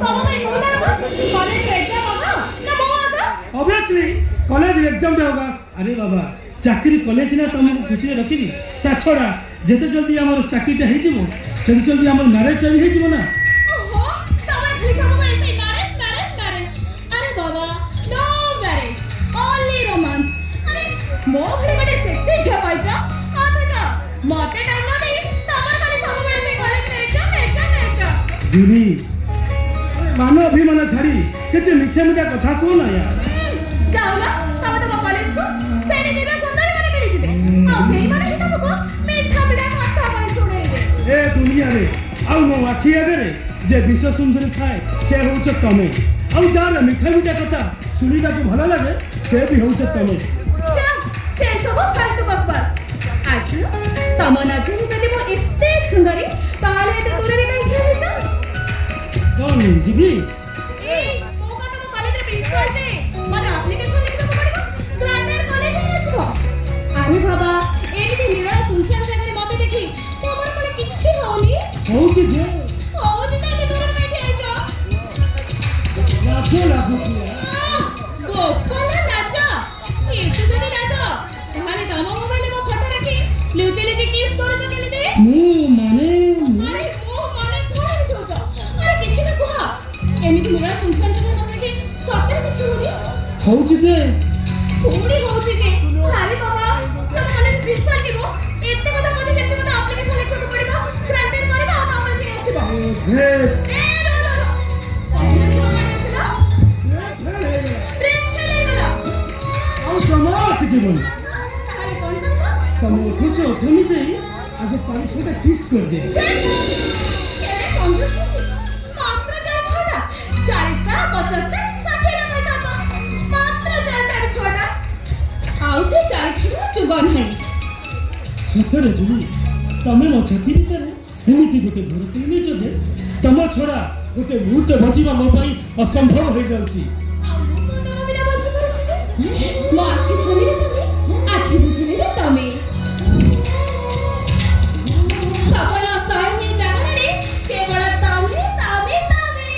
ତମ ପାଇଁ କୋଉଟା ହବ? କଲେଜ ଏକ୍ଜାମ ହବ ନା ମୋ ହବ? ऑब्वियसली कॉलेज एग्जाम टा होगा। अरे बाबा चाकरी कॉलेज ना तुमको खुशी रखिबी ता छोड़ा जेते जल्दी हमर चाकरीटा हे जिवो सेते जल्दी हमर मैरिज टा भी हे जिवो ना। ओहो तमर खाली सब बड़े से मैरिज। अरे बाबा नो मैरिज ओनली रोमांस। अरे मो भले बड़े सेक्सी झ पाइचा आता जा मते टाइम न दे तमर खाली सब बड़े से कॉलेज में एग्जाम। जुनी मानो अभिमान छाड़ी किछ मिछे मिछा कथा को ना यार। जाओ ना तम कॉलेज को सेठी दिबे सुंदर माने मिली जिबे आ सेही माने ही तमको मीठा बिडा कथा पाई सुनेबे। ए दुनिया रे आउ मो आखी आगे जे विश्व सुंदर थाए से होछ तमे आउ जार मिठा मिठा कथा सुनिबा को भलो लागे से भी होछ तमे। जा से सब फालतू बकवास। आज तम नजर जदि मो एते सुंदरी ताले एते दूर रे कहीं खेले जा कौन जीबी ए मो का तम कॉलेज रे प्रिंसिपल से मने एप्लीकेशन लिखि दो पड़िबो ग्रांटेड कॉलेज में आसबो। अरे बाबा एमिति निरा सुनसान जगह मते देखी तमर कोले किछि होनी होछ जे हो जे ते दूर रे बैठे आइछो लाखो लाखो यार। गोपाल राजा एते जदि राजा ताहाले तम मोबाइल में फोटो रखी लुचे किस करू केले दे मु माने अरे मो माने कोन हितो अरे किछि न कुहा एमिति निरा सुनसान जगह मते देखी सତରେ किछि होनी होछ जे थोड़ी होची के। अरे बाबा तम कॉलेज प्रिंसिपल केबो एते कथा मते जेते मते एप्लीकेशन लिखतो पड़िबो ग्रांटेड करबो आ हमर जे आसीबो हे ए रो पहिले तो माने आसीलो ब्रेक फेल गला आउ समाट के बोल ताले कोन था तुम खुश हो तुम से आगे 40 छोटा किस कर दे। ए कंजूस मात्र 40 टा 50 टा 60 टा पैसा तो मात्र 4 छोटा आउ से 40 छोटा चुगन है सତରେ जुली तमे न छाती भीतर एमिति गोटे घर किने जे तम छोड़ा गोटे मुहूर्त बचिबा मो पई असंभव हो जाउची। ମୋ ଆଖି ଖୋଲିଲେ ତମେ ଆଖି ବୁଝିଲେ ତମେ ସପନ ସହନୀ ଜାଗରରେ କେବଳ ତମେ ତମେ ତମେ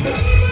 Thank you.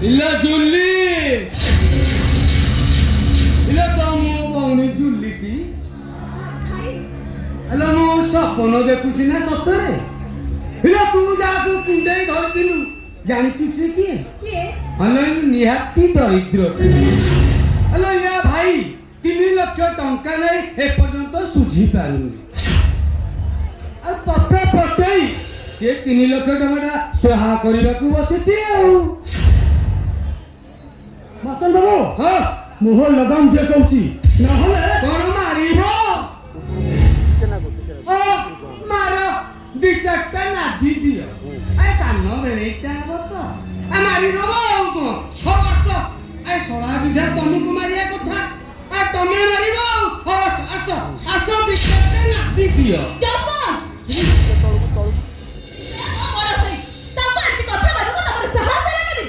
इला जुल्ली इला तमो बौनी जुल्ली टी अला मो सपन देखुची ना सतरे इला तू जाकू कुंडे धरतिलु जानिची से किए किए अला निहाती दरिद्र अला या भाई 3 लाख टंका नै ए पर्यंत सुझी पारुनी आ तते पटई ये 3 लाख टंका सहा करबा को बसेची आ मटन बाबू हां मुह लगाम दिया कहूची ना हले कोन मारिबो ओ मारो दी चट्टा ना दी दियो ए सानो बेलेटा बतो आ मारी दबो को हवस ए सोला विधा तुमको मारिया कथा आ तमे मारिबो हवस आसो आसो दी चट्टा ना दी दियो जम्मा बड़ा सही तब आंटी कथा मारू तमर साहस लगा दे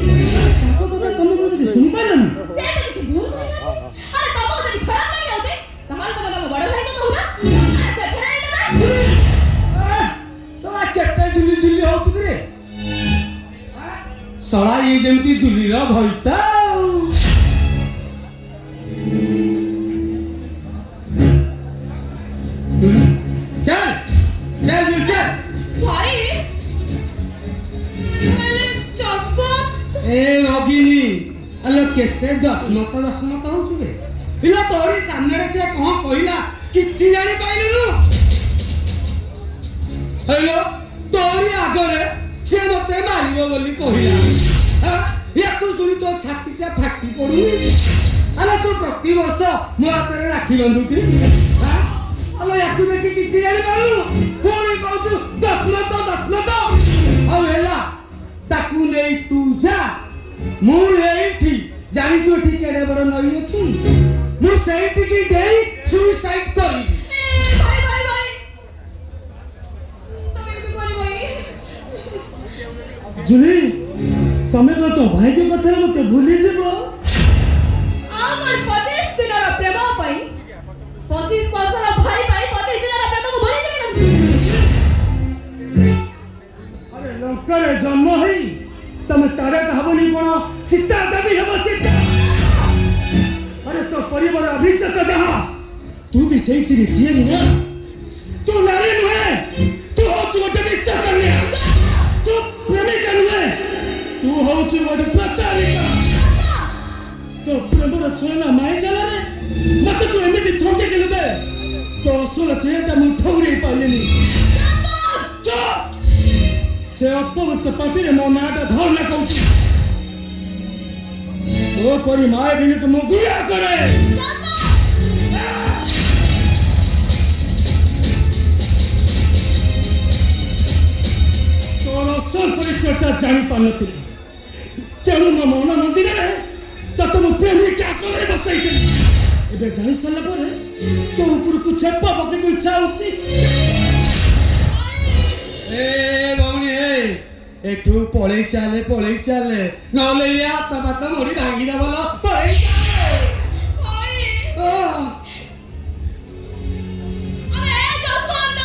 ताको बता तुम को कुछ सुन पाइलनी से तो कुछ भूल गई अरे तमको जदी खराब लगी होते तमाल को तम बड़ भाई को कहू ना अरे से फेराई देबा सोला केते जुली जुली होउछ रे सोला ये जेमती जुली रो भइता जुली ए भगिनी अलो केते दसमत होछु बे इला तोरी सामने रे से कहां कहिला किछि जानि पाइलु हेलो तोरी आगरे से मते मारियो बोली कहिला हां याकु सुनी तो छातीटा फाटी पडु अलो तू प्रति वर्ष मो हातरे राखी बंधु की हां अलो याकु देखि किछि जानि पालु कोनी कहू दसमत आ हेला ताकू नै तू जा मु एठी जानि छु एठी केडे बड़ नई अछि मु सेठी की देई सुसाइड करी भाई तमे भी बोली भाई जुली तमे तो भाई के कथा मते भूली जेबो আমার 25 দিনের প্রেম পাই 25 বছর ভাই ভাই 25 দিনের প্রেমକୁ ভুলি যাবে अरे लंकारे जन्म हई तमे तारे कहबनी कोन सीता देवी हेबो सीता अरे तो परिवार अभिषेक जहा तू भी सही तेरी दिए ना तू नारी नुहे तू हो गोटे विश्वास करने तू प्रेमिका नुहे तू हो गोटे प्रतारिका तो प्रेमर छलना माय चला रे मत तू एमिति छंके चले दे तो असुल चेहरा मु ठौरी पालेनी चुप से अपवर्त पार्टी रे मो नाटा धरना कहूची तो परी माय बिने तो मो गुया करे तोर असल परिचयटा जानी पानती तेणु मो मन मंदिर रे तो तुम प्रेमिक आसने बसैते एबे जानि सरला परे तो ऊपर को छप्पा पके को इच्छा होची ए भौनी एठू पळेई चाले नले या तबाता मोरी भांगी दबलो पळेई चाले भाई अरे जसवंत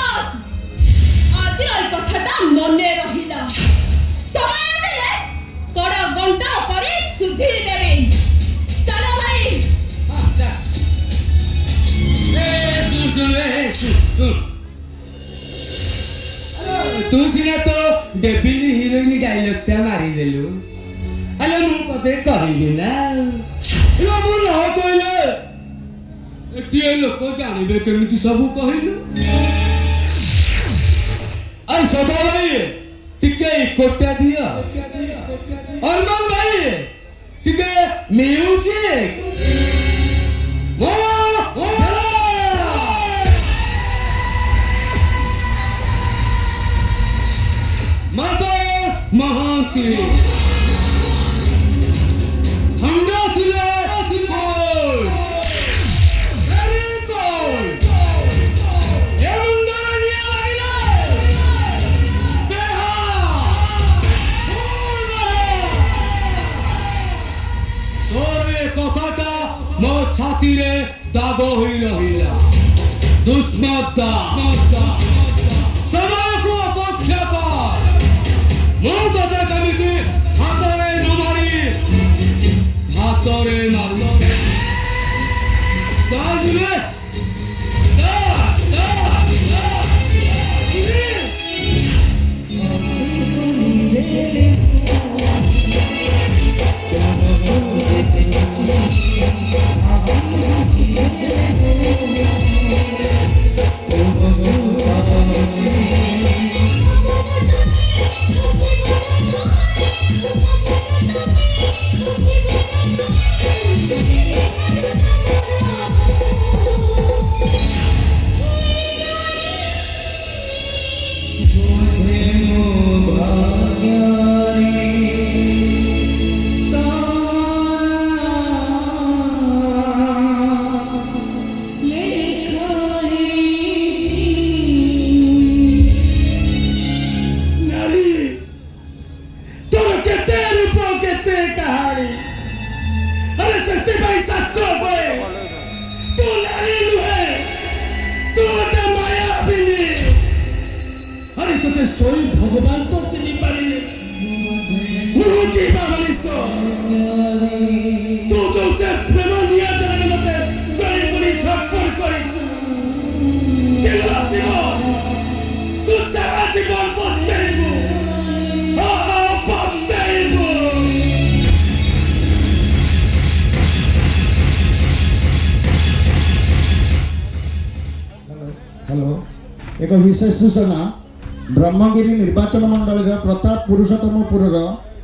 आज এই কথাটা মনে রহিলা সময় আসলে কড়া ঘন্টা পরে সুধীর দেবে চলো ভাই अच्छा ए सुन तू सिना तो डेबिली हीरोइन डायलॉग ता मारी देलु अले मु कते कहिली ना लो मु न कहले एटिए लोक जानिबे केमिति सब कहिलु अरे सदा भाई टिके कोटा दिया अरमान भाई टिके म्यूजिक माता महांती हमरा तुले कोल वेरी कोल ए मुंडा निया लागिला बेहा तोरे कथाटा मो छाती रे दाग होई रहिला दुश्मता समय को अपेक्षा कर मो कथा कमिति हातरे न मारी हातरे मारलो बाजुले सोई भगवान तो चिनी पारिले मुझे बाबलिसो तू जो से प्रेम निया जने मते जड़ी पड़ी छप्पर करिछु केला आसीबो तू सारा जीवन पस्तेइबो पस्तेइबो ଏକ ବିଶେଷ ସୂଚନା ବ୍ରହ୍ମଗିରି ନିର୍ବାଚନ ମଣ୍ଡଳୀର ପ୍ରତାପ ପୁରୁଷୋତ୍ତମପୁରର